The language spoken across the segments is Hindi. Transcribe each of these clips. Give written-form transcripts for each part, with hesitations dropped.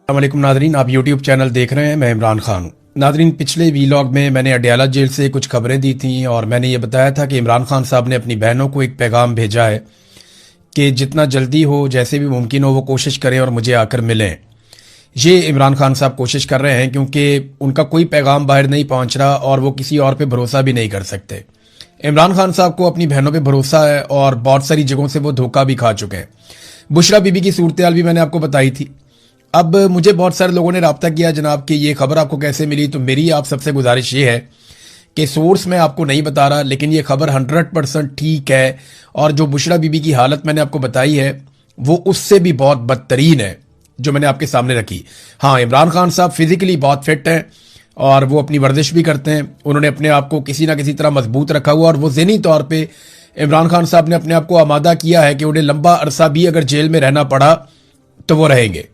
अस्सलामुअलैकुम नादरीन, आप यूट्यूब चैनल देख रहे हैं। मैं इमरान खान हूँ। नादरीन, पिछले वीलॉग में मैंने अडयाला जेल से कुछ खबरें दी थी और मैंने ये बताया था कि इमरान खान साहब ने अपनी बहनों को एक पैगाम भेजा है कि जितना जल्दी हो, जैसे भी मुमकिन हो, वो कोशिश करें और मुझे आकर मिलें। ये इमरान खान साहब कोशिश कर रहे हैं क्योंकि उनका कोई पैगाम बाहर नहीं पहुंच रहा और वो किसी और पे भरोसा भी नहीं कर सकते। इमरान खान साहब को अपनी बहनों पे भरोसा है और बहुत सारी जगहों से वो धोखा भी खा चुके हैं। बुशरा बीबी की सूरत हाल भी मैंने आपको बताई थी। अब मुझे बहुत सारे लोगों ने राब्ता किया, जनाब कि ये खबर आपको कैसे मिली। तो मेरी आप सबसे गुजारिश ये है कि सोर्स मैं आपको नहीं बता रहा, लेकिन ये खबर 100% ठीक है और जो बुशरा बीबी की हालत मैंने आपको बताई है वो उससे भी बहुत बदतरीन है जो मैंने आपके सामने रखी। हाँ, इमरान खान साहब फिजिकली बहुत फिट हैं और वो अपनी वर्जिश भी करते हैं। उन्होंने अपने आप को किसी ना किसी तरह मजबूत रखा हुआ और वो ज़हनी तौर पे इमरान खान साहब ने अपने आप को आमादा किया है कि उन्हें लंबा अरसा भी अगर जेल में रहना पड़ा तो वो रहेंगे।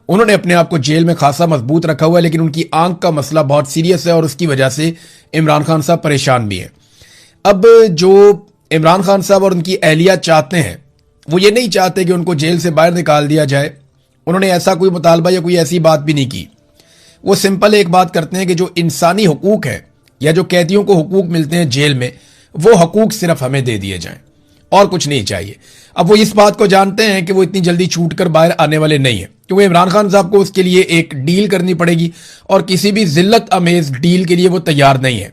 उन्होंने अपने आप को जेल में खासा मजबूत रखा हुआ है, लेकिन उनकी आंख का मसला बहुत सीरियस है और उसकी वजह से इमरान खान साहब परेशान भी हैं। अब जो इमरान खान साहब और उनकी अहलिया चाहते हैं, वो ये नहीं चाहते कि उनको जेल से बाहर निकाल दिया जाए। उन्होंने ऐसा कोई मुतालबा या कोई ऐसी बात भी नहीं की। वो सिंपल एक बात करते हैं कि जो इंसानी हुकूक है या जो कैदियों को हुकूक मिलते हैं जेल में, वो हुकूक सिर्फ हमें दे दिए जाएं और कुछ नहीं चाहिए। अब वो इस बात को जानते हैं कि वो इतनी जल्दी छूट कर बाहर आने वाले नहीं है, क्योंकि इमरान खान साहब को उसके लिए एक डील करनी पड़ेगी और किसी भी जिल्लत अमेज डील के लिए वो तैयार नहीं है।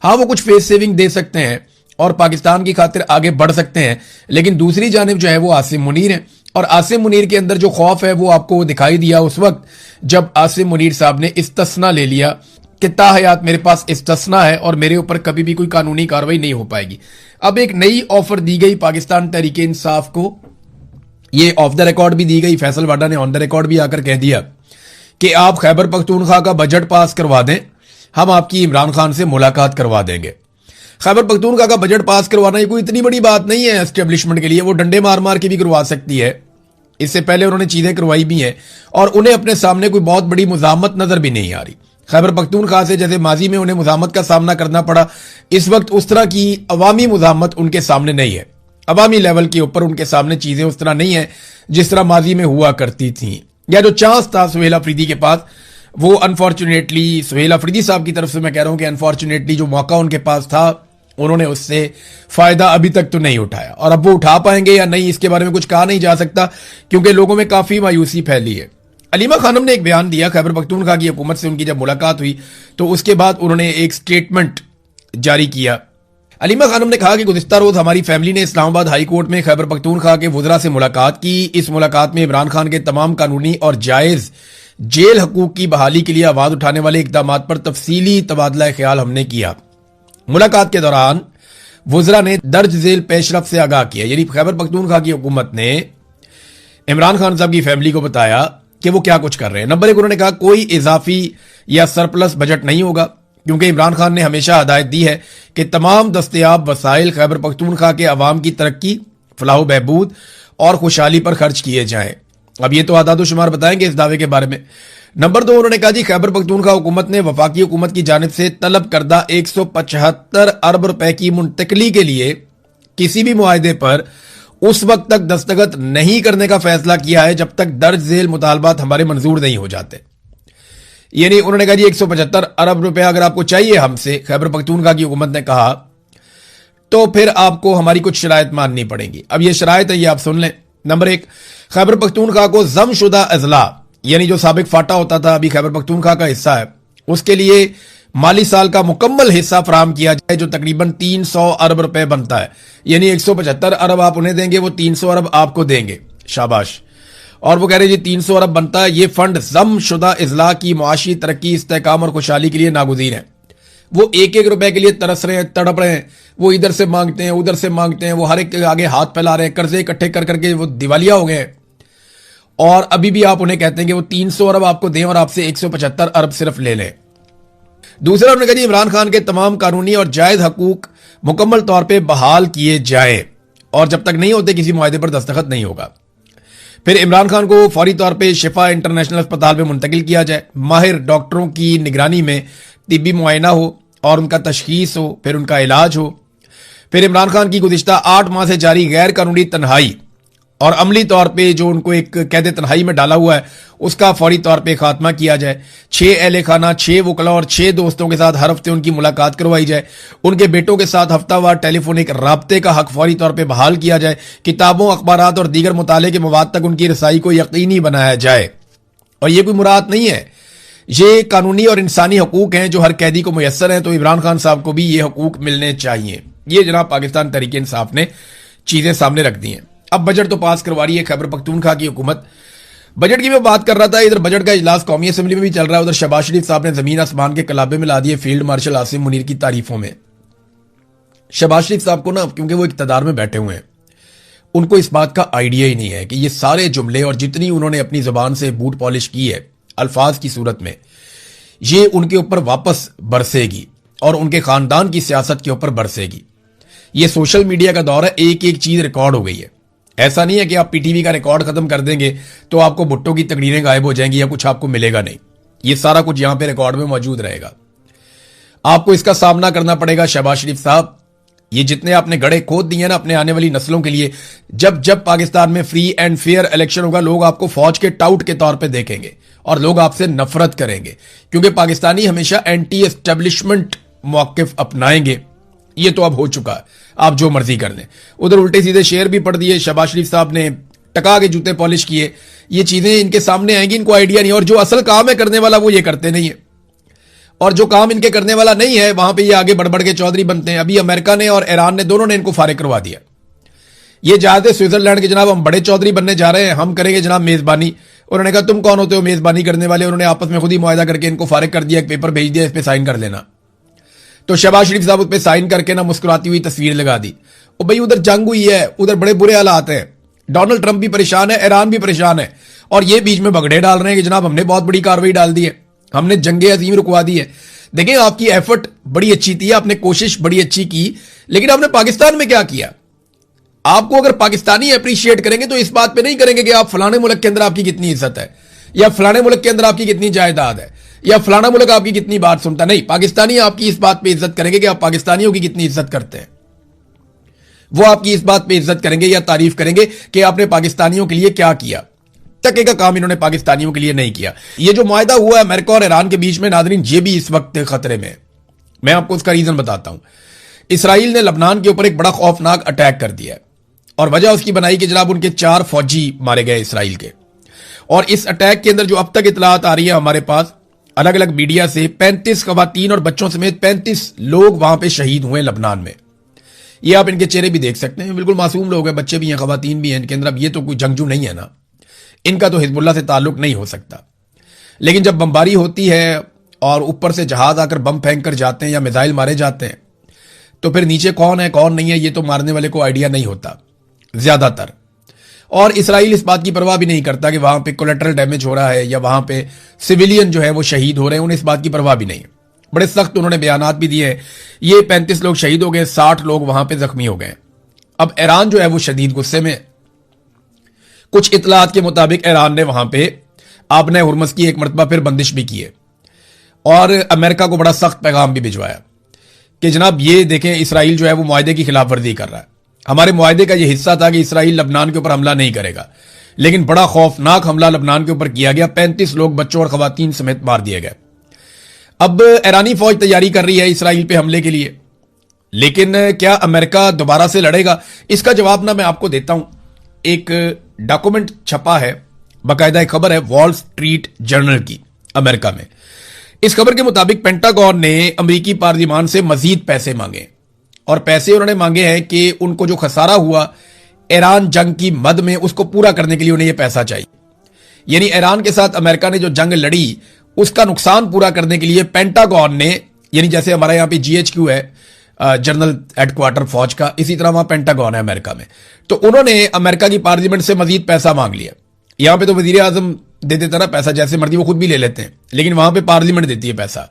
हाँ, वो कुछ फेस सेविंग दे सकते हैं और पाकिस्तान की खातिर आगे बढ़ सकते हैं, लेकिन दूसरी जानिब जो है वो आसिम मुनीर है और आसिम मुनीर के अंदर जो खौफ है वो आपको दिखाई दिया उस वक्त जब आसिम मुनीर साहब ने इस्तिस्ना ले लिया कि ताहयात मेरे पास इस्तिस्ना है और मेरे ऊपर कभी भी कोई कानूनी कार्रवाई नहीं हो पाएगी। अब एक नई ऑफर दी गई पाकिस्तान तहरीक इंसाफ को, ये ऑफ द रिकॉर्ड भी दी गई। फैसल वाडा ने ऑन द रिकॉर्ड भी आकर कह दिया कि आप खैबर पख्तूनख्वा का बजट पास करवा दें, हम आपकी इमरान खान से मुलाकात करवा देंगे। खैबर पख्तूनख्वा का बजट पास करवाना ये कोई इतनी बड़ी बात नहीं है एस्टेब्लिशमेंट के लिए, वो डंडे मार मार के भी करवा सकती है। इससे पहले उन्होंने चीजें करवाई भी हैं और उन्हें अपने सामने कोई बहुत बड़ी मुजामत नजर भी नहीं आ रही। खैबर पख्तूनख्वा से जैसे माजी में उन्हें मुजामत का सामना करना पड़ा, इस वक्त उस तरह की अवामी मुजामत उनके सामने नहीं है। अवामी लेवल के ऊपर उनके सामने चीजें उस तरह नहीं है जिस तरह माजी में हुआ करती थी। या जो चांस था सुहेल अफरीदी के पास, वो अनफॉर्चुनेटली, सुहेल अफरीदी साहब की तरफ से मैं कह रहा हूं कि अनफॉर्चुनेटली जो मौका उनके पास था उन्होंने उससे फायदा अभी तक तो नहीं उठाया और अब वो उठा पाएंगे या नहीं इसके बारे में कुछ कहा नहीं जा सकता, क्योंकि लोगों में काफी मायूसी फैली है। अलीमा खानम ने एक बयान दिया खैबर पख्तूनख्वा की हुकूमत से उनकी जब मुलाकात हुई तो उसके बाद उन्होंने एक स्टेटमेंट जारी किया। अलीमा खानम ने कहा कि गुज़िश्ता रोज हमारी फैमिली ने इस्लामाबाद हाई कोर्ट में खैबर पख्तूनख्वा के वुज़रा से मुलाकात की। इस मुलाकात में इमरान खान के तमाम कानूनी और जायज जेल हकूक की बहाली के लिए आवाज उठाने वाले इकदाम पर तफसीली तबादला ख्याल हमने किया। मुलाकात के दौरान वुज़रा ने दर्ज झेल पेशरफ से आगाह किया, यानी खैबर पख्तूनख्वा की हुकूमत ने इमरान खान साहब की फैमिली को बताया कि वो क्या कुछ कर रहे हैं। नंबर 1, उन्होंने कहा कोई इजाफी या सरप्लस बजट नहीं होगा, क्योंकि इमरान खान ने हमेशा हदायत दी है कि तमाम दस्तयाब वसाइल खैबर पख्तूनख्वा के अवाम की तरक्की, फलाह बहबूद और खुशहाली पर खर्च किए जाएं। अब ये तो आदाद शुमार बताएंगे इस दावे के बारे में। नंबर 2, उन्होंने कहा जी खैबर पख्तूनख्वा हुकूमत ने वफाकी हुकूमत की जानिब से तलब करदा 175 अरब रुपए की मुंतकली के लिए किसी भी मुआहदे पर उस वक्त तक दस्तखत नहीं करने का फैसला किया है जब तक दर्ज झेल मुतालबात हमारे मंजूर नहीं हो जाते। यानी उन्होंने कहा जी 175 अरब रुपए अगर आपको चाहिए हमसे, खैबर पख्तूनख्वा की हुकूमत ने कहा, तो फिर आपको हमारी कुछ शराइत माननी पड़ेंगी। अब ये शराइत है, ये आप सुन लें। नंबर 1, खैबर पख्तूनख्वा को जमशुदा अजला, यानी जो साबिक फाटा होता था अभी खैबर पख्तूनख्वा का हिस्सा है, उसके लिए माली साल का मुकम्मल हिस्सा फराम किया जाए जो तकरीबन 300 अरब रुपए बनता है। यानी 175 अरब आप उन्हें देंगे, वो 300 अरब आपको देंगे। शाबाश। और वो कह रहे जी 300 अरब बनता है, ये फंड जमशुदा इजला की मुआशी तरक्की, इस्तेहकाम और खुशहाली के लिए नागुज़ीर है। वो एक एक रुपए के लिए तरस रहे हैं, तड़प रहे हैं, वो इधर से मांगते हैं, उधर से मांगते हैं, वो हर एक के आगे हाथ फैला रहे हैं, कर्जे इकट्ठे कर करके वो दिवालिया हो गए और अभी भी आप उन्हें कहते हैं कि वो 300 अरब आपको दें और आपसे 175 अरब सिर्फ ले लें। दूसरा, उन्होंने कहा इमरान खान के तमाम कानूनी और जायज हकूक मुकम्मल तौर पर बहाल किए जाए और जब तक नहीं होते किसी मुआहदे पर दस्तखत नहीं होगा। फिर इमरान खान को फौरी तौर पर शिफा इंटरनेशनल अस्पताल में मुंतकिल किया जाए, माहिर डॉक्टरों की निगरानी में तिब्बी मुआयना हो और उनका तशखीस हो, फिर उनका इलाज हो। फिर इमरान खान की गुज़िश्ता 8 माह से जारी गैर कानूनी तन्हाई और अमली तौर पे जो उनको एक कैद तन्हाई में डाला हुआ है उसका फौरी तौर पे खात्मा किया जाए। 6 अहले खाना, 6 वकला और 6 दोस्तों के साथ हर हफ्ते उनकी मुलाकात करवाई जाए। उनके बेटों के साथ हफ्तावार टेलीफोनिक राब्ते का हक फौरी तौर पे बहाल किया जाए। किताबों, अखबारात और दीगर मुताले के मवाद तक उनकी रसाई को यकीनी बनाया जाए। और ये कोई मुराद नहीं है, ये कानूनी और इंसानी हकूक हैं जो हर कैदी को मुयस्सर हैं, तो इमरान खान साहब को भी ये हकूक मिलने चाहिए। ये जनाब पाकिस्तान तहरीक इंसाफ ने चीजें सामने रख दी हैं। अब बजट तो पास करवा रही है खैबर पख्तूनख्वा की हुकूमत। बजट की मैं बात कर रहा था, इधर बजट का इजलास कौमी असेंबली में भी चल रहा है, उधर शहबाज शरीफ साहब ने जमीन आसमान के कलाबे में ला दिए फील्ड मार्शल आसिम मुनीर की तारीफों में। शहबाज शरीफ साहब को ना, क्योंकि वो इक्तदार में बैठे हुए हैं, उनको इस बात का आइडिया ही नहीं है कि ये सारे जुमले और जितनी उन्होंने अपनी जबान से बूट पॉलिश की है अल्फाज की सूरत में, ये उनके ऊपर वापस बरसेगी और उनके खानदान की सियासत के ऊपर बरसेगी। ये सोशल मीडिया का दौर है, एक एक चीज रिकॉर्ड हो गई है। ऐसा नहीं है कि आप पीटीवी का रिकॉर्ड खत्म कर देंगे तो आपको भुट्टो की तकरीरें गायब हो जाएंगी या कुछ आपको मिलेगा नहीं। ये सारा कुछ यहां पे रिकॉर्ड में मौजूद रहेगा। आपको इसका सामना करना पड़ेगा शहबाज शरीफ साहब। ये जितने आपने गड़े खोद दिए ना अपने आने वाली नस्लों के लिए, जब जब पाकिस्तान में फ्री एंड फेयर इलेक्शन होगा, लोग आपको फौज के टाउट के तौर पे देखेंगे और लोग आपसे नफरत करेंगे, क्योंकि पाकिस्तानी हमेशा एंटी एस्टेब्लिशमेंट मौकिफ अपनाएंगे। ये तो अब हो चुका है, आप जो मर्जी कर लें। उधर उल्टे सीधे शेर भी पढ़ दिए, शहबाज शरीफ साहब ने टका के जूते पॉलिश किए। ये चीजें इनके सामने आएंगी, इनको आइडिया नहीं, और जो असल काम है करने वाला वो ये करते नहीं है, और जो काम इनके करने वाला नहीं है वहां पे ये आगे बढ़ बढ़ के चौधरी बनते हैं। अभी अमेरिका ने और ईरान ने दोनों ने इनको फारिग करवा दिया। ये जाते स्विट्जरलैंड के, जनाब हम बड़े चौधरी बनने जा रहे हैं, हम करेंगे जनाब मेजबानी। उन्होंने कहा तुम कौन होते हो मेजबानी करने वाले? उन्होंने आपस में खुद ही मुआहदा करके इनको फारिग कर दिया, एक पेपर भेज दिया, इस पे साइन कर लेना। तो शहबाज शरीफ साहब उस पर साइन करके ना मुस्कुराती हुई तस्वीर लगा दी। और भाई उधर जंग हुई है, उधर बड़े बुरे हालात हैं, डोनाल्ड ट्रंप भी परेशान है, ईरान भी परेशान है, और ये बीच में भगड़े डाल रहे हैं कि जनाब हमने बहुत बड़ी कार्रवाई डाल दी है, हमने जंगे अजीम रुकवा दी है। देखिए आपकी एफर्ट बड़ी अच्छी थी, आपने कोशिश बड़ी अच्छी की, लेकिन आपने पाकिस्तान में क्या किया? आपको अगर पाकिस्तानी अप्रिशिएट करेंगे तो इस बात पे नहीं करेंगे कि आप फलाने मुल्क के अंदर आपकी कितनी इज्जत है, या फलाने मुल्क के अंदर आपकी कितनी जायदाद है, या फलाना मुल्क आपकी कितनी बात सुनता। नहीं, पाकिस्तानी आपकी इस बात पे इज्जत करेंगे कि आप पाकिस्तानियों की कितनी इज्जत करते हैं। वो आपकी इस बात पे इज्जत करेंगे या तारीफ करेंगे कि आपने पाकिस्तानियों के लिए क्या किया। टके का काम इन्होंने पाकिस्तानियों के लिए नहीं किया। ये जो मुआहदा हुआ है अमेरिका और ईरान के बीच में, नादरीन, ये भी इस वक्त खतरे में है। मैं आपको उसका रीजन बताता हूं। इसराइल ने लबनान के ऊपर एक बड़ा खौफनाक अटैक कर दिया है, और वजह उसकी बनाई कि जनाब उनके 4 फौजी मारे गए इसराइल के। और इस अटैक के अंदर जो अब तक इतलात आ रही है हमारे पास अलग अलग मीडिया से, 35 खवातीन और बच्चों समेत 35 लोग वहां पे शहीद हुए लबनान में। ये आप इनके चेहरे भी देख सकते हैं, बिल्कुल मासूम लोग हैं, बच्चे भी हैं, खवातीन भी हैं इनके अंदर। अब ये तो कोई जंगजू नहीं है ना, इनका तो हिजबुल्लाह से ताल्लुक नहीं हो सकता। लेकिन जब बमबारी होती है और ऊपर से जहाज आकर बम फेंक कर जाते हैं या मिसाइल मारे जाते हैं, तो फिर नीचे कौन है कौन नहीं है ये तो मारने वाले को आइडिया नहीं होता ज्यादातर। और इसराइल इस बात की परवाह भी नहीं करता कि वहां पे कोलेटरल डैमेज हो रहा है या वहां पे सिविलियन जो है वो शहीद हो रहे हैं, उन्हें इस बात की परवाह भी नहीं है। बड़े सख्त उन्होंने बयानात भी दिए हैं। ये 35 लोग शहीद हो गए, 60 लोग वहां पे जख्मी हो गए। अब ईरान जो है वो शदीद गुस्से में। कुछ इतलात के मुताबिक ईरान ने वहां पे आबने हुर्मस की एक मरतबा फिर बंदिश भी की है, और अमेरिका को बड़ा सख्त पैगाम भी भिजवाया कि जनाब ये देखें, इसराइल जो है वो मुआहदे की खिलाफ वर्जी कर रहा है। हमारे मुआहदे का ये हिस्सा था कि इसराइल लबनान के ऊपर हमला नहीं करेगा, लेकिन बड़ा खौफनाक हमला लबनान के ऊपर किया गया। 35 लोग बच्चों और खवातीन समेत मार दिए गए। अब ईरानी फौज तैयारी कर रही है इसराइल पे हमले के लिए, लेकिन क्या अमेरिका दोबारा से लड़ेगा? इसका जवाब ना मैं आपको देता हूं। एक डॉक्यूमेंट छपा है, बाकायदा एक खबर है वॉल स्ट्रीट जर्नल की अमेरिका में। इस खबर के मुताबिक पेंटागन ने अमेरिकी पार्लियामान से मजीद पैसे मांगे, और पैसे उन्होंने मांगे हैं कि उनको जो खसारा हुआ ईरान जंग की मद में, उसको पूरा करने के लिए उन्हें यह पैसा चाहिए। यानी ईरान के साथ अमेरिका ने जो जंग लड़ी उसका नुकसान पूरा करने के लिए पेंटागन ने, यानी जैसे हमारे यहां पे जीएचक्यू है जनरल हेडक्वार्टर फौज का, इसी तरह वहां पेंटागन है अमेरिका में, तो उन्होंने अमेरिका की पार्लियामेंट से मजीद पैसा मांग लिया। यहां पे तो वजीर आजम दे देता ना पैसा, जैसे मर्जी वो खुद भी ले लेते हैं, लेकिन वहां पे पार्लियामेंट देती है पैसा।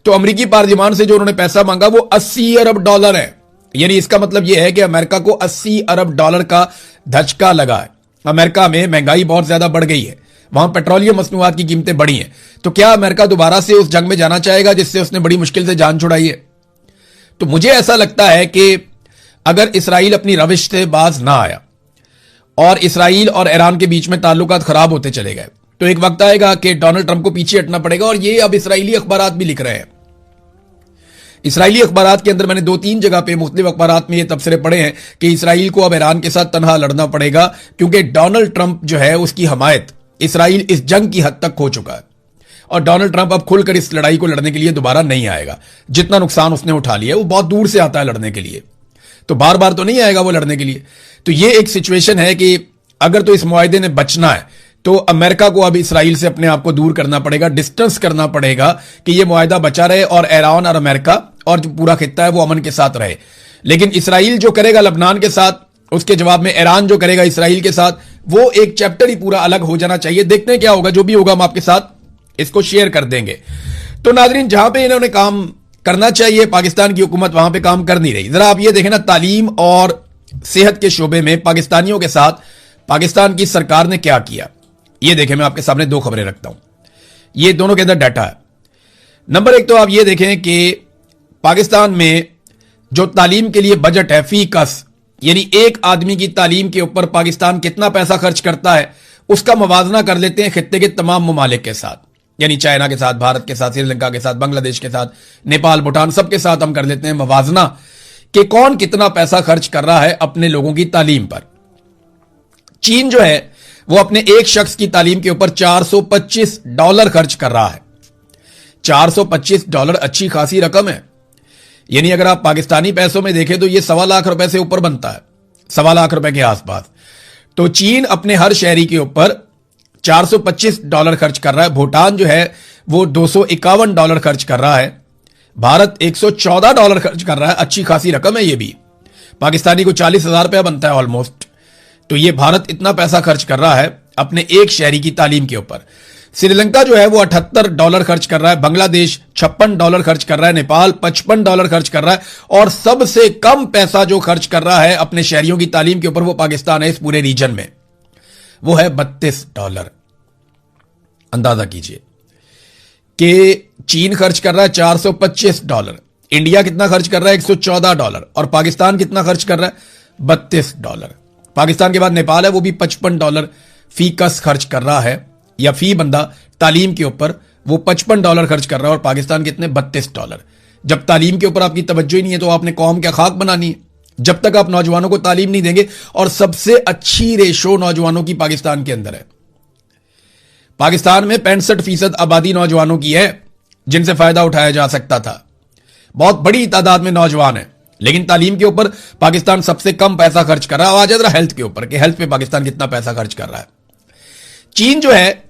तो अमेरिकी पार्लियामान से जो उन्होंने पैसा मांगा वो 80 अरब डॉलर है। यानी इसका मतलब यह है कि अमेरिका को 80 अरब डॉलर का धचका लगा है। अमेरिका में महंगाई बहुत ज्यादा बढ़ गई है, वहां पेट्रोलियम मसनूआत की कीमतें बढ़ी हैं। तो क्या अमेरिका दोबारा से उस जंग में जाना चाहेगा जिससे उसने बड़ी मुश्किल से जान छुड़ाई है? तो मुझे ऐसा लगता है कि अगर इसराइल अपनी रविश से बाज ना आया और इसराइल और ईरान के बीच में ताल्लुकात खराब होते चले गए, तो एक वक्त आएगा कि डोनाल्ड ट्रंप को पीछे हटना पड़ेगा। और ये अब इसराइली अखबारात भी लिख रहे हैं। इसराइली अखबारात के अंदर मैंने 2-3 जगह पे मुख्तलिफ अखबारात में ये तबसरे पढ़े हैं कि इसराइल को अब ईरान के साथ तनहा लड़ना पड़ेगा, क्योंकि डोनाल्ड ट्रंप जो है उसकी हमायत इसराइल इस जंग की हद तक खो चुका है और डोनाल्ड ट्रंप अब खुलकर इस लड़ाई को लड़ने के लिए दोबारा नहीं आएगा। जितना नुकसान उसने उठा लिया वो बहुत दूर से आता है लड़ने के लिए, तो बार बार तो नहीं आएगा वो लड़ने के लिए। तो ये एक सिचुएशन है कि अगर तो इस मुआहदे ने बचना है तो अमेरिका को अब इसराइल से अपने आप को दूर करना पड़ेगा, डिस्टेंस करना पड़ेगा कि ये मुआहदा बचा रहे और ईरान और अमेरिका और जो पूरा खित्ता है वो अमन के साथ रहे। लेकिन इसराइल जो करेगा लबनान के साथ, उसके जवाब में ईरान जो करेगा इसराइल के साथ, वो एक चैप्टर ही पूरा अलग हो जाना चाहिए। देखते हैं क्या होगा, जो भी होगा हम आपके साथ इसको शेयर कर देंगे। तो नाजरीन, जहां पे इन्होंने काम करना चाहिए पाकिस्तान की हुकूमत वहां पे काम कर नहीं रही। जरा आप ये देखें ना, तालीम और सेहत के शोबे में पाकिस्तानियों के साथ पाकिस्तान की सरकार ने क्या किया, ये देखें। मैं आपके सामने 2 खबरें रखता हूं, ये दोनों के अंदर डाटा है। नंबर 1 तो आप ये देखें कि पाकिस्तान में जो तालीम के लिए बजट है फी कस, यानी एक आदमी की तालीम के ऊपर पाकिस्तान कितना पैसा खर्च करता है, उसका मवाजना कर लेते हैं खित्ते के तमाम ममालिक के साथ, यानी चाइना के साथ, भारत के साथ, श्रीलंका के साथ, बांग्लादेश के साथ, नेपाल, भूटान, सबके साथ हम कर लेते हैं मवाजना कि कौन कितना पैसा खर्च कर रहा है अपने लोगों की तालीम पर। चीन जो है वो अपने एक शख्स की तालीम के ऊपर $425 खर्च कर रहा है। $425 अच्छी खासी रकम है, यानी अगर आप पाकिस्तानी पैसों में देखें तो ये $1.25 लाख से ऊपर बनता है, $1.25 के आसपास। तो चीन अपने हर शहरी के ऊपर $425 खर्च कर रहा है। भूटान जो है वो $251 खर्च कर रहा है। भारत $114 खर्च कर रहा है, अच्छी खासी रकम है ये भी। पाकिस्तानी को 40,000 रुपया बनता है ऑलमोस्ट। तो ये भारत इतना पैसा खर्च कर रहा है अपने एक शहरी की तालीम के ऊपर। श्रीलंका जो है वो $78 खर्च कर रहा है, बांग्लादेश $56 खर्च कर रहा है, नेपाल $55 खर्च कर रहा है, और सबसे कम पैसा जो खर्च कर रहा है अपने शहरियों की तालीम के ऊपर वो पाकिस्तान है इस पूरे रीजन में, वो है $32। अंदाजा कीजिए कि चीन खर्च कर रहा है $425, इंडिया कितना खर्च कर रहा है $114, और पाकिस्तान कितना खर्च कर रहा है $32। पाकिस्तान के बाद नेपाल है, वो भी $55 फी कस खर्च कर रहा है, या फी बंदा तालीम के ऊपर वो $55 खर्च कर रहा है, और पाकिस्तान कितने $32। जब तालीम के ऊपर आपकी तवज्जो ही नहीं है तो आपने कौम क्या खाक बनानी है, जब तक आप नौजवानों को तालीम नहीं देंगे। और सबसे अच्छी रेशो नौजवानों की पाकिस्तान के अंदर है। पाकिस्तान में 65% आबादी नौजवानों की है जिनसे फायदा उठाया जा सकता था। बहुत बड़ी तादाद में नौजवान है, लेकिन तालीम के ऊपर पाकिस्तान सबसे कम पैसा खर्च कर रहा है। आज जरा हेल्थ के ऊपर कि हेल्थ पे पाकिस्तान कितना पैसा खर्च कर रहा है। चीन जो है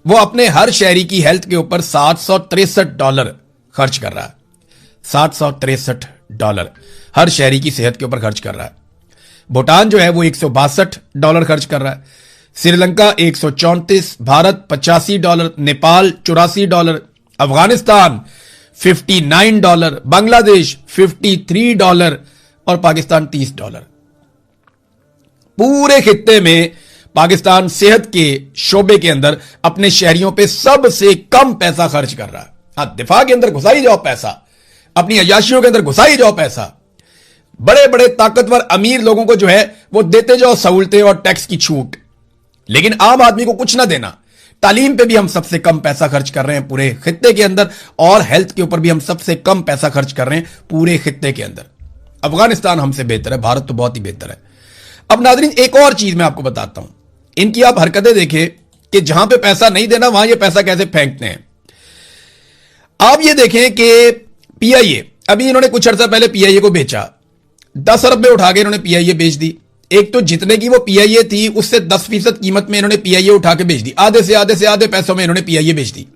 वो अपने हर शहरी की हेल्थ के ऊपर $763 खर्च कर रहा है। $763 हर शहरी की सेहत के ऊपर खर्च कर रहा है। भूटान जो है वो $162 खर्च कर रहा है, श्रीलंका 134, भारत $85, नेपाल $84, अफगानिस्तान $59, बांग्लादेश $53 और पाकिस्तान $30। पूरे खित्ते में पाकिस्तान सेहत के शोबे के अंदर अपने शहरियों पे सबसे कम पैसा खर्च कर रहा है। हाँ, दिफा के अंदर घुसाई जाओ पैसा, अपनी अयाशियों के अंदर घुसाई जाओ पैसा, बड़े बड़े ताकतवर अमीर लोगों को जो है वो देते जाओ सहूलतें और टैक्स की छूट, लेकिन आम आदमी को कुछ ना देना। तालीम पे भी हम सबसे कम पैसा खर्च कर रहे हैं पूरे खित्ते के अंदर, और हेल्थ के ऊपर भी हम सबसे कम पैसा खर्च कर रहे हैं पूरे खित्ते के अंदर। अफगानिस्तान हमसे बेहतर है, भारत तो बहुत ही बेहतर है। अब नाज़रीन, एक और चीज मैं आपको बताता हूं, इनकी आप हरकतें देखें कि जहां पे पैसा नहीं देना वहां ये पैसा कैसे फेंकते हैं। आप ये देखें कि पीआईए, अभी इन्होंने कुछ अर्सा पहले पीआईए को बेचा, 10 अरब में उठा के इन्होंने पीआईए बेच दी। एक तो जितने की वो पीआईए थी उससे 10% कीमत में इन्होंने पीआईए उठा के बेच दी, आधे से आधे पैसों में इन्होंने पीआईए बेच दी।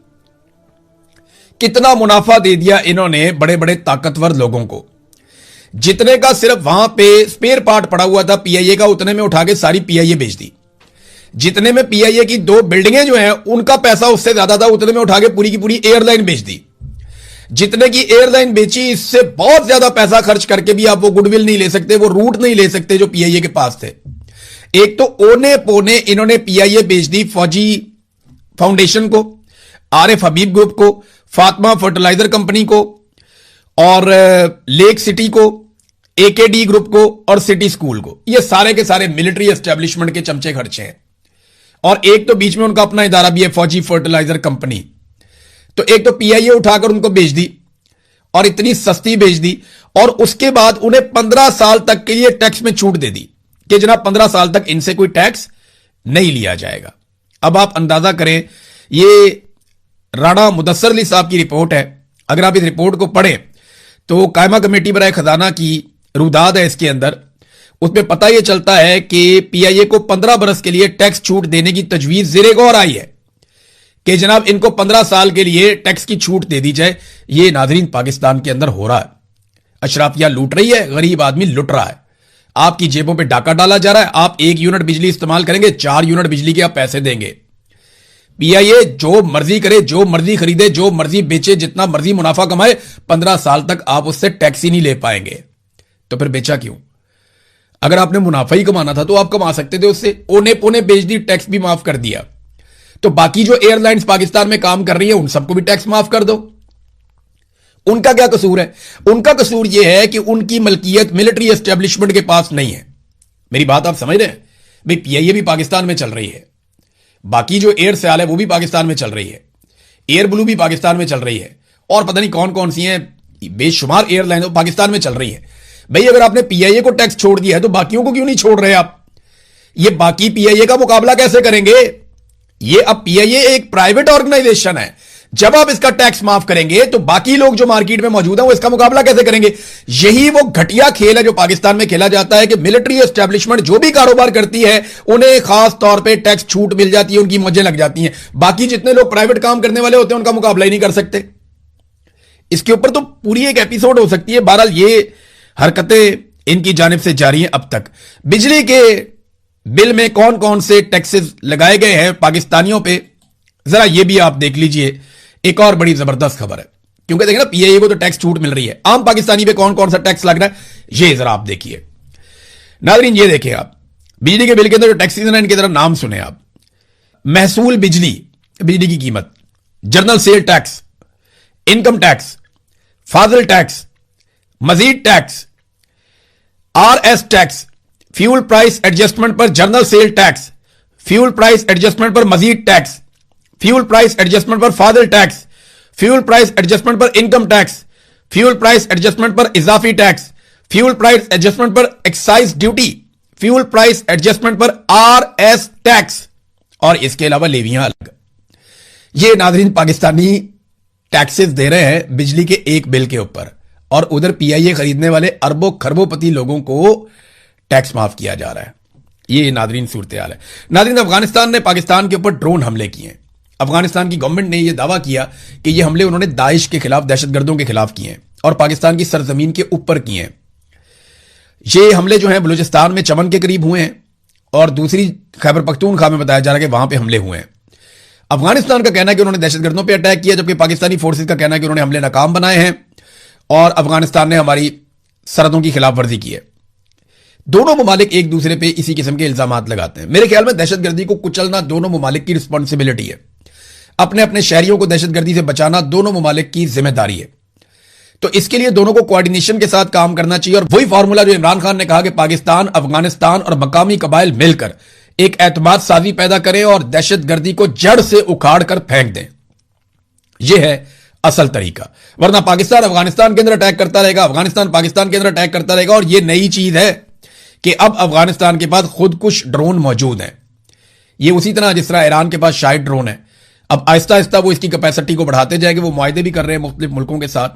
कितना मुनाफा दे दिया इन्होंने बड़े बड़े ताकतवर लोगों को। जितने का सिर्फ वहां पे स्पेयर पार्ट पड़ा हुआ था पीआईए का, उतने में उठा के सारी पीआईए बेच दी। जितने में पीआईए की 2 बिल्डिंगें जो हैं उनका पैसा उससे ज्यादा था, उतने में उठा के पूरी की पूरी एयरलाइन बेच दी। जितने की एयरलाइन बेची, इससे बहुत ज्यादा पैसा खर्च करके भी आप वो गुडविल नहीं ले सकते, वो रूट नहीं ले सकते जो पीआईए के पास थे। एक तो ओने पोने इन्होंने पीआईए बेच दी फौजी फाउंडेशन को, आरिफ हबीब ग्रुप को, फातिमा फर्टिलाइजर कंपनी को और लेक सिटी को। एकेडी ग्रुप को और सिटी स्कूल को। ये सारे के सारे मिलिट्री एस्टेब्लिशमेंट के चमचे खर्चे हैं। और एक तो बीच में उनका अपना इदारा भी है, फौजी फर्टिलाइजर कंपनी। तो एक तो पीआईए उठाकर उनको बेच दी और इतनी सस्ती बेच दी, और उसके बाद उन्हें 15 साल तक के लिए टैक्स में छूट दे दी कि जनाब 15 साल तक इनसे कोई टैक्स नहीं लिया जाएगा। अब आप अंदाजा करें, ये राणा मुदस्सर अली साहब की रिपोर्ट है। अगर आप इस रिपोर्ट को पढ़ें तो कायमा कमेटी बराए खजाना की रुदाद है इसके अंदर। उसमें पता यह चलता है कि पीआईए को 15 बरस के लिए टैक्स छूट देने की तजवीज ज़ेरे गौर आई है कि जनाब इनको 15 साल के लिए टैक्स की छूट दे दी जाए। यह नाजरीन पाकिस्तान के अंदर हो रहा है। अशराफिया लूट रही है, गरीब आदमी लुट रहा है। आपकी जेबों पे डाका डाला जा रहा है। आप 1 यूनिट बिजली इस्तेमाल करेंगे, 4 यूनिट बिजली के आप पैसे देंगे। पीआईए जो मर्जी करे, जो मर्जी खरीदे, जो मर्जी बेचे, जितना मर्जी मुनाफा कमाए, 15 साल तक आप उससे टैक्स ही नहीं ले पाएंगे। तो फिर बेचा क्यों? अगर आपने मुनाफा ही कमाना था तो आप कमा सकते थे उससे। ओने पोने बेच दी, टैक्स भी माफ कर दिया। तो बाकी जो एयरलाइंस पाकिस्तान में काम कर रही है उन सबको भी टैक्स माफ कर दो। उनका क्या कसूर है? उनका कसूर यह है कि उनकी मलकियत मिलिट्री एस्टेब्लिशमेंट के पास नहीं है। मेरी बात आप समझ रहे हैं? भाई पीआईए भी पाकिस्तान में चल रही है, बाकी जो एयर सयाल है वो भी पाकिस्तान में चल रही है, एयर ब्लू भी पाकिस्तान में चल रही है, और पता नहीं कौन कौन सी हैं बेशुमार एयरलाइन पाकिस्तान में चल रही है। भाई अगर आपने पीआईए को टैक्स छोड़ दिया है तो बाकियों को क्यों नहीं छोड़ रहे आप? ये बाकी पीआईए का मुकाबला कैसे करेंगे? ये अब पीआईए एक प्राइवेट ऑर्गेनाइजेशन है। जब आप इसका टैक्स माफ करेंगे तो बाकी लोग जो मार्केट में मौजूद हैं वो इसका मुकाबला कैसे करेंगे? यही वो घटिया खेल है जो पाकिस्तान में खेला जाता है कि मिलिट्री एस्टेब्लिशमेंट जो भी कारोबार करती है उन्हें खास तौर पे टैक्स छूट मिल जाती है, उनकी मौजें लग जाती हैं। बाकी जितने लोग प्राइवेट काम करने वाले होते हैं उनका मुकाबला ही नहीं कर सकते। इसके ऊपर तो पूरी एक एपिसोड हो सकती है। बहरहाल ये हरकतें इनकी जानिब से जारी हैं। अब तक बिजली के बिल में कौन कौन से टैक्सेस लगाए गए हैं पाकिस्तानियों पे, जरा ये भी आप देख लीजिए। एक और बड़ी जबरदस्त खबर है, क्योंकि देखिए ना पीआईए को तो टैक्स छूट मिल रही है, आम पाकिस्तानी पे कौन कौन सा टैक्स लग रहा है ये जरा आप देखिए। नाज़रीन ये देखिए आप, बिजली के बिल के अंदर जो टैक्सेस हैं इनके जरा नाम सुने आप। महसूल बिजली, बिजली की कीमत, general sale tax, income tax, फाजिल टैक्स, मजीद tax, RS tax, fuel price adjustment पर general sale tax, fuel price adjustment पर मजीद टैक्स, फ्यूल प्राइस एडजस्टमेंट पर फाजिल टैक्स, फ्यूल प्राइस एडजस्टमेंट पर income tax, fuel price adjustment पर इजाफी टैक्स, फ्यूल प्राइस एडजस्टमेंट पर excise duty, fuel price adjustment पर आरएस टैक्स, और इसके अलावा लेवियां अलग। ये नाज़रीन पाकिस्तानी टैक्सेस दे रहे हैं बिजली के एक बिल के ऊपर, और उधर पीआईए खरीदने वाले अरबों खरबोपति लोगों को टैक्स माफ किया जा रहा है। ये नाज़रीन सूरत हाल है। नाज़रीन अफगानिस्तान ने पाकिस्तान के ऊपर ड्रोन हमले किए हैं। अफगानिस्तान की गवर्नमेंट ने यह दावा किया कि यह हमले उन्होंने दाइश के खिलाफ, दहशतगर्दों के खिलाफ किए हैं और पाकिस्तान की सरजमीन के ऊपर किए हैं। ये हमले जो हैं बलूचिस्तान में चमन के करीब हुए हैं, और दूसरी खैबर पख्तूनख्वा में बताया जा रहा है कि वहां पे हमले हुए हैं। अफगानिस्तान का कहना है कि उन्होंने दहशतगर्दों पर अटैक किया, जबकि पाकिस्तानी फोर्सेज का कहना है कि उन्होंने हमले नाकाम बनाए हैं और अफगानिस्तान ने हमारी सरहदों की खिलाफ वर्जी की है। दोनों ममालिक एक दूसरे पे इसी किस्म के इल्जामात लगाते हैं। मेरे ख्याल में दहशतगर्दी को कुचलना दोनों ममालिक की रिस्पॉन्सिबिलिटी है। अपने अपने शहरियों को दहशतगर्दी से बचाना दोनों ममालिक की जिम्मेदारी है। तो इसके लिए दोनों को कोऑर्डिनेशन के साथ काम करना चाहिए, और वही फार्मूला जो इमरान खान ने कहा कि पाकिस्तान, अफगानिस्तान और मकामी कबाइल मिलकर एक एतमाद साजी पैदा करें और दहशतगर्दी को जड़ से उखाड़ कर फेंक दें। यह है असल तरीका। वरना पाकिस्तान अफगानिस्तान के अंदर अटैक करता रहेगा, अफगानिस्तान पाकिस्तान के अंदर अटैक करता रहेगा। और यह नई चीज है कि अब अफगानिस्तान के पास खुदकुश ड्रोन मौजूद हैं। ये उसी तरह जिस तरह ईरान के पास शायद ड्रोन है, अब आहिस्ता आहिस्ता वो इसकी कैपेसिटी को बढ़ाते जाएंगे। वो मुआहदे भी कर रहे हैं मुख्तलिफ मुल्कों के साथ।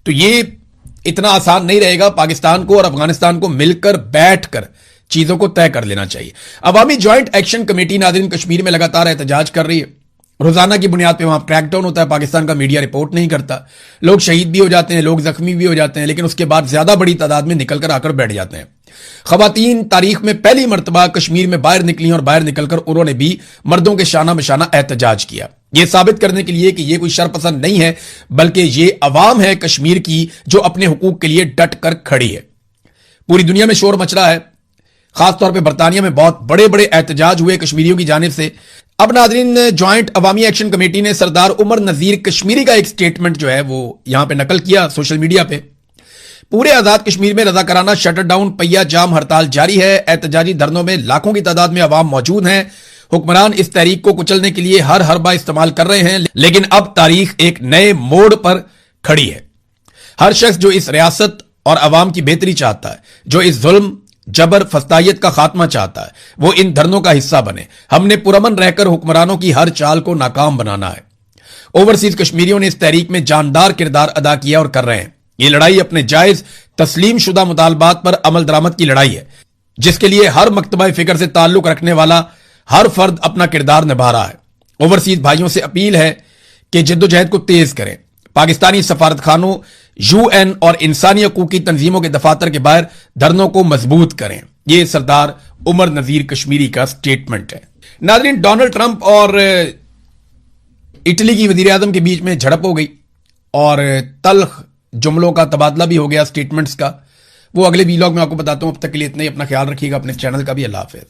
तो ये इतना आसान नहीं रहेगा। पाकिस्तान को और अफगानिस्तान को मिलकर बैठकर चीजों को तय कर लेना चाहिए। अवामी ज्वाइंट एक्शन कमेटी नाज़रीन कश्मीर में लगातार एहतजाज कर रही है। रोजाना की बुनियाद पर वहां क्रैकडाउन होता है, पाकिस्तान का मीडिया रिपोर्ट नहीं करता, लोग शहीद भी हो जाते हैं, लोग जख्मी भी हो जाते हैं, लेकिन उसके बाद ज्यादा बड़ी तादाद में निकलकर आकर बैठ जाते हैं। खवातीन तारीख में पहली मर्तबा कश्मीर में बाहर निकली और बाहर निकलकर उन्होंने भी मर्दों के शाना बशाना एहतजाज किया, यह साबित करने के लिए कि यह कोई शरपसंद नहीं है, बल्कि यह अवाम है कश्मीर की जो अपने हुकूक के लिए डट कर खड़ी है। पूरी दुनिया में शोर मच रहा है, खासतौर पर बरतानिया में बहुत बड़े बड़े एहतजाज हुए कश्मीरियों की जानिब से। अब नाज़रीन ज्वाइंट अवामी एक्शन कमेटी ने सरदार उमर नजीर कश्मीरी का एक स्टेटमेंट जो है वो यहां पे नकल किया सोशल मीडिया पे। पूरे आजाद कश्मीर में रजाकाराना शटर डाउन पहिया जाम हड़ताल जारी है। एहतजाजी धरनों में लाखों की तादाद में अवाम मौजूद हैं। हुक्मरान इस तहरीक को कुचलने के लिए हर हरबा इस्तेमाल कर रहे हैं, लेकिन अब तारीख एक नए मोड़ पर खड़ी है। हर शख्स जो इस रियासत और अवाम की बेहतरी चाहता है, जो इस जुल्म जबर फस्तायत का खात्मा चाहता है, वो इन धरनों का हिस्सा बने। हमने पुरअमन रहकर हुक्मरानों की हर चाल को नाकाम बनाना है। ओवरसीज कश्मीरियों ने इस तहरीक में जानदार किरदार अदा किया और कर रहे हैं। ये लड़ाई अपने जायज तस्लीम शुदा मुतालबात पर अमल दरामद की लड़ाई है, जिसके लिए हर मकतबा फिक्र से ताल्लुक रखने वाला हर फर्द अपना किरदार निभा रहा है। ओवरसीज भाइयों से अपील है कि जद्दोजहद को तेज करें। पाकिस्तानी सफारत खानों, यूएन और इंसानी हकूक की तंजीमों के दफातर के बाहर धरनों को मजबूत करें। यह सरदार उमर नजीर कश्मीरी का स्टेटमेंट है। नाज़रीन, डोनाल्ड ट्रंप और इटली की वजीर आजम के बीच में झड़प हो गई और तल्ख जुमलों का तबादला भी हो गया स्टेटमेंट्स का। वो अगले वीलॉग में आपको बताता हूं। अब तक के लिए इतना ही। अपना ख्याल रखिएगा, अपने चैनल का भी। अल्लाह हाफिज।